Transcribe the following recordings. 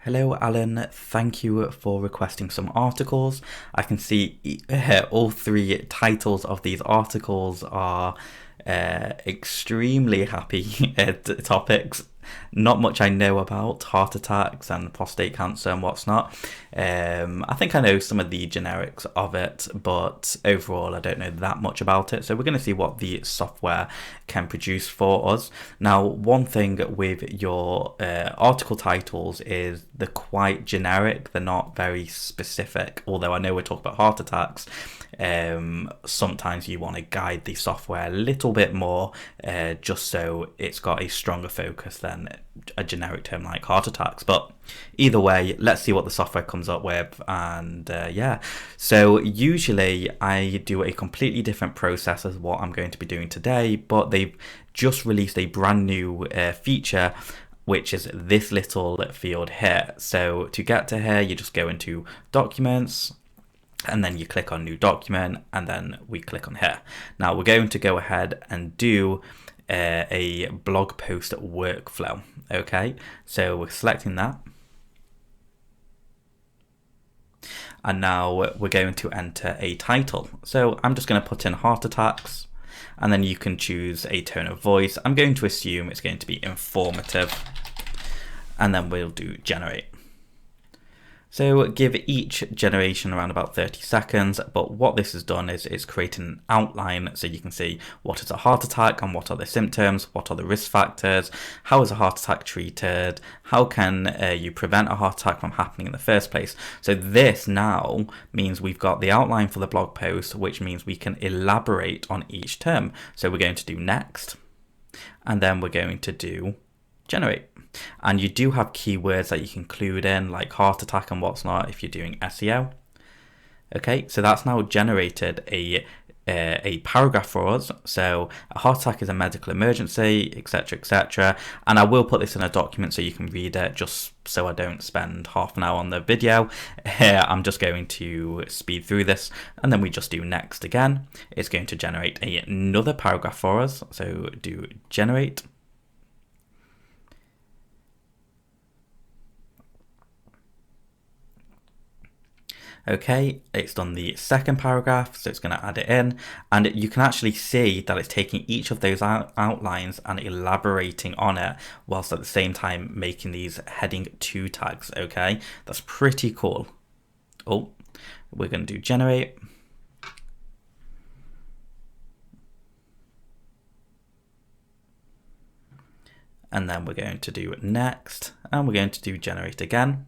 Hello, Alan. Thank you for requesting some articles. I can see all three titles of these articles are extremely happy topics. Not much I know about heart attacks and prostate cancer and what's not. I think I know some of the generics of it, but overall I don't know that much about it. So we're going to see what the software can produce for us. Now, one thing with your article titles is they're quite generic. They're not very specific. Although I know we're talking about heart attacks, sometimes you want to guide the software a little bit more, just so it's got a stronger focus than a generic term like heart attacks. But either way, let's see what the software comes up with. And yeah, so usually I do a completely different process as what I'm going to be doing today, but they've just released a brand new feature, which is this little field here. So to get to here, you just go into documents, and then you click on new document, and then we click on here. Now we're going to go ahead and do a blog post workflow. Okay, so we're selecting that, and now we're going to enter a title. So I'm just going to put in heart attacks, and then you can choose a tone of voice. I'm going to assume it's going to be informative, and then we'll do generate. So give each generation around about 30 seconds, but what this has done is it's created an outline so you can see what is a heart attack and what are the symptoms, what are the risk factors, how is a heart attack treated, how can you prevent a heart attack from happening in the first place. So this now means we've got the outline for the blog post, which means we can elaborate on each term. So we're going to do next, and then we're going to do generate. And you do have keywords that you can include in, like heart attack and what's not, if you're doing SEO. Okay, so that's now generated a paragraph for us. So a heart attack is a medical emergency, etc., etc. And I will put this in a document so you can read it, just so I don't spend half an hour on the video. I'm just going to speed through this, and then we just do next again. It's going to generate another paragraph for us. So do generate. Okay, it's done the second paragraph, so it's going to add it in, and you can actually see that it's taking each of those outlines and elaborating on it, whilst at the same time making these heading 2 tags. Okay, that's pretty cool. Oh, we're going to do generate. And then we're going to do next, and we're going to do generate again.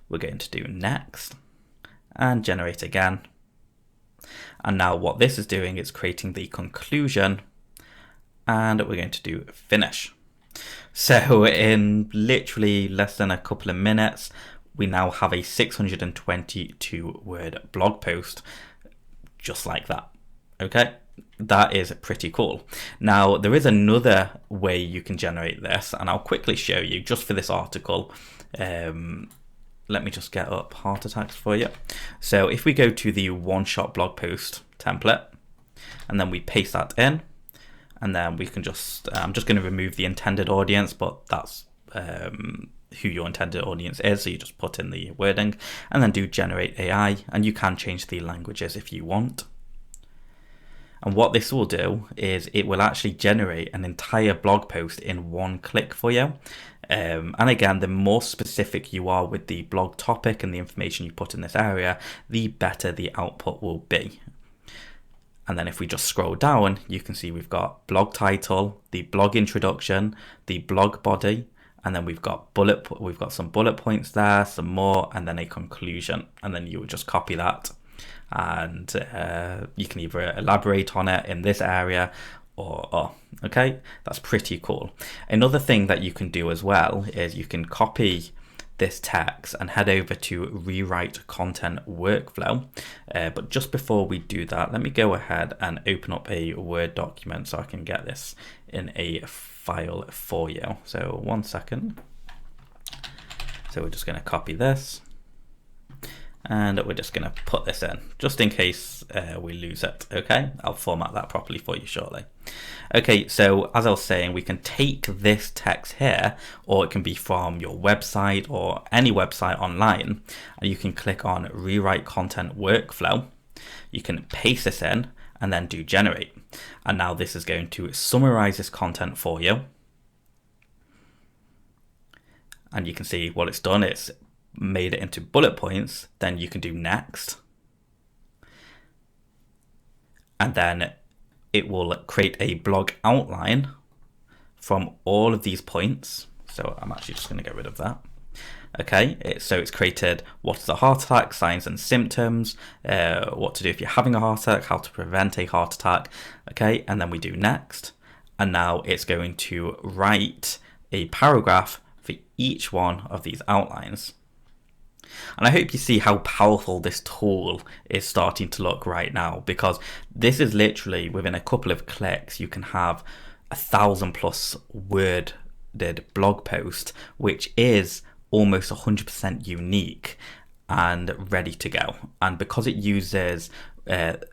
We're going to do next and generate again. And now what this is doing is creating the conclusion, and we're going to do finish. So in literally less than a couple of minutes, we now have a 622 word blog post just like that. Okay, that is pretty cool. Now there is another way you can generate this, and I'll quickly show you just for this article. Let me just get up heart attacks for you. So if we go to the one-shot blog post template, and then we paste that in, and then we can just, I'm just going to remove the intended audience, but that's who your intended audience is. So you just put in the wording, and then do generate AI, and you can change the languages if you want. And what this will do is it will actually generate an entire blog post in one click for you. And again, the more specific you are with the blog topic and the information you put in this area, the better the output will be. And then if we just scroll down, you can see we've got blog title, the blog introduction, the blog body, and then we've got some bullet points there, some more, and then a conclusion. And then you would just copy that, and you can either elaborate on it in this area or okay, that's pretty cool. Another thing that you can do as well is you can copy this text and head over to rewrite content workflow. But just before we do that, let me go ahead and open up a Word document so I can get this in a file for you. So 1 second. So we're just going to copy this, And we're just going to put this in just in case we lose it. Okay, I'll format that properly for you shortly. Okay, so as I was saying, we can take this text here, or it can be from your website or any website online, and you can click on rewrite content workflow. You can paste this in and then do generate. And now this is going to summarize this content for you. And you can see what it's done. It's made it into bullet points. Then you can do next. And then it will create a blog outline from all of these points. So I'm actually just going to get rid of that. Okay, so it's created what's a heart attack, signs and symptoms, what to do if you're having a heart attack, how to prevent a heart attack. Okay, and then we do next. And now it's going to write a paragraph for each one of these outlines. And I hope you see how powerful this tool is starting to look right now, because this is literally within a couple of clicks, you can have 1,000+ worded blog post, which is almost 100% unique and ready to go. And because it uses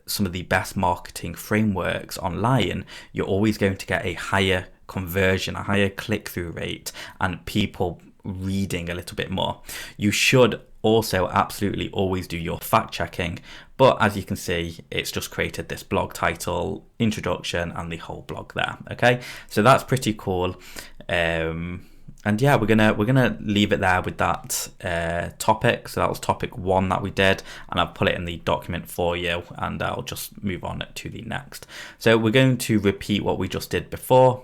some of the best marketing frameworks online, you're always going to get a higher conversion, a higher click-through rate, and people reading a little bit more. You should also absolutely always do your fact checking, but as you can see, it's just created this blog title, introduction, and the whole blog there. Okay, so that's pretty cool. And yeah, we're gonna leave it there with that topic. So that was topic 1 that we did, and I'll put it in the document for you, and I'll just move on to the next. So we're going to repeat what we just did before.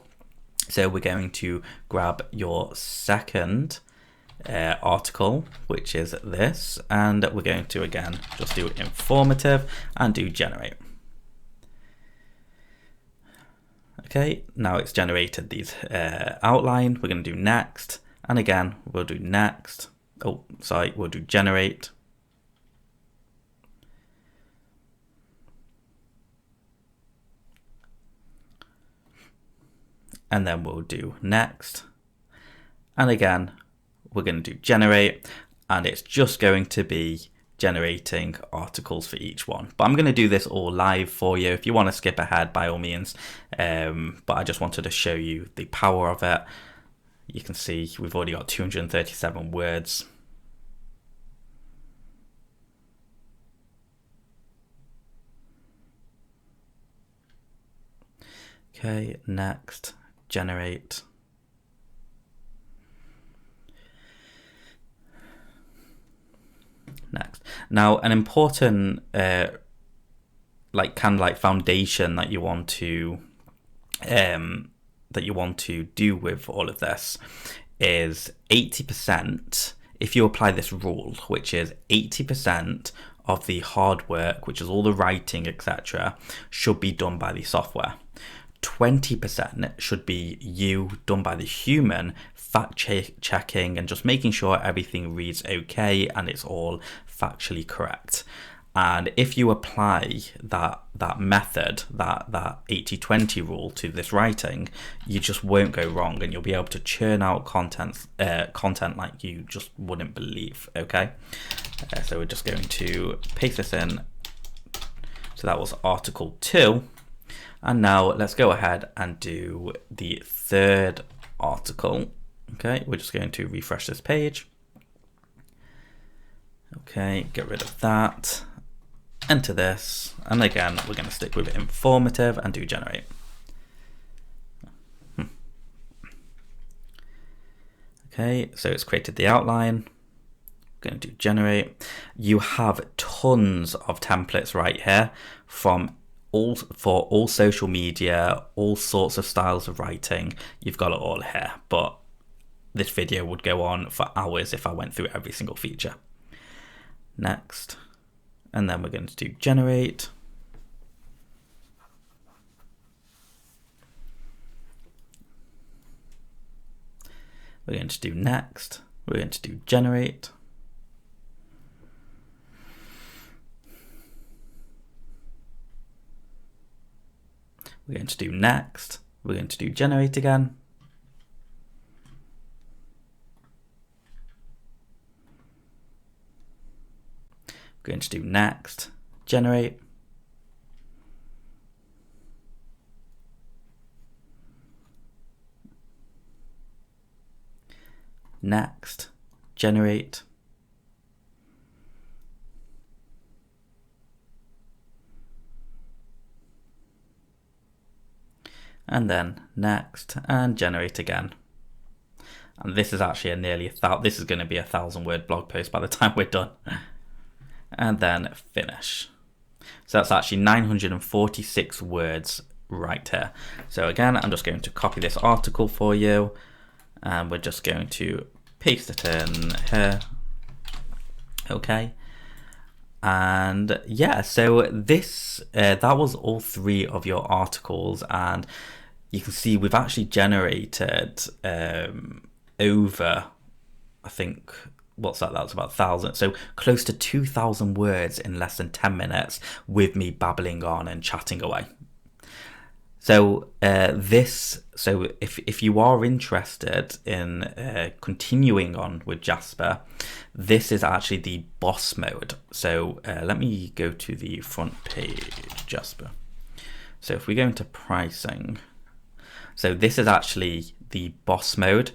So we're going to grab your second article, which is this, and we're going to again just do informative and do generate. Okay, now it's generated these outline. We're going to do next, and again we'll do next. We'll do generate. And then we'll do next. And again, we're going to do generate, and it's just going to be generating articles for each one. But I'm going to do this all live for you. If you want to skip ahead, by all means. But I just wanted to show you the power of it. You can see we've already got 237 words. Okay, next, generate. Next. Now, an important foundation that you want to do with all of this is 80%. If you apply this rule, which is 80% of the hard work, which is all the writing, etc., should be done by the software. 20% should be you, done by the human, fact checking and just making sure everything reads okay and it's all factually correct. And if you apply that method, that 80-20 rule to this writing, you just won't go wrong, and you'll be able to churn out content like you just wouldn't believe. Okay, so we're just going to paste this in. So that was article 2. And now let's go ahead and do the third article. Okay, we're just going to refresh this page. Okay, get rid of that. Enter this. And again, we're going to stick with informative and do generate. Okay, so it's created the outline. We're going to do generate. You have tons of templates right here for all social media, all sorts of styles of writing. You've got it all here, but this video would go on for hours if I went through every single feature. Next, and then we're going to do generate. We're going to do next. We're going to do generate. We're going to do next. We're going to do generate again. We're going to do next, generate. Next, generate. And then next, and generate again. And this is actually this is going to be a 1,000-word blog post by the time we're done. And then finish. So that's actually 946 words right here. So again, I'm just going to copy this article for you, and we're just going to paste it in here. Okay. And yeah, so this that was all 3 of your articles, and you can see we've actually generated over, I think, what's that? That's about 1,000. So close to 2,000 words in less than 10 minutes with me babbling on and chatting away. So if you are interested in continuing on with Jasper, this is actually the boss mode. So let me go to the front page, Jasper. So if we go into pricing, so this is actually the boss mode.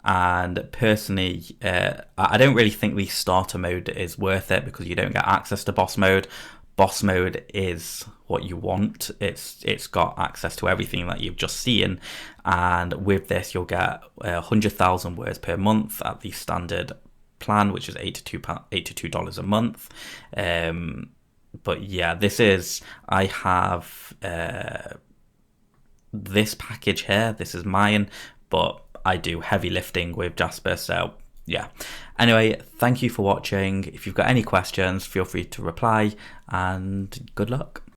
And personally, I don't really think the starter mode is worth it because you don't get access to boss mode. Boss mode is what you want. It's got access to everything that you've just seen, and with this you'll get 100,000 words per month at the standard plan, which is $82 a month. But yeah, I have this package here. This is mine, but I do heavy lifting with Jasper, so yeah. Anyway, thank you for watching. If you've got any questions, feel free to reply, and good luck.